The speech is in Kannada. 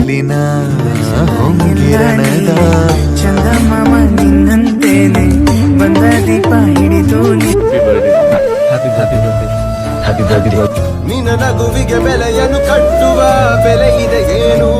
ಬಿಸಿಲಿನ ಹೊಂಗಿರಣದ ಚಂದಮಾಮ ನಿನ್ನಂತೇನೆ ಬಂದ ದೀಪ ಹಿಡಿದು ಹ್ಯಾಪಿ ಬರ್ತ್ಡೇ ನಿನ್ನ ನಗುವಿಗೆ ಬೆಲೆಯನ್ನು ಕಟ್ಟುವ ಬೆಲೆ ಇದೆ ಏನು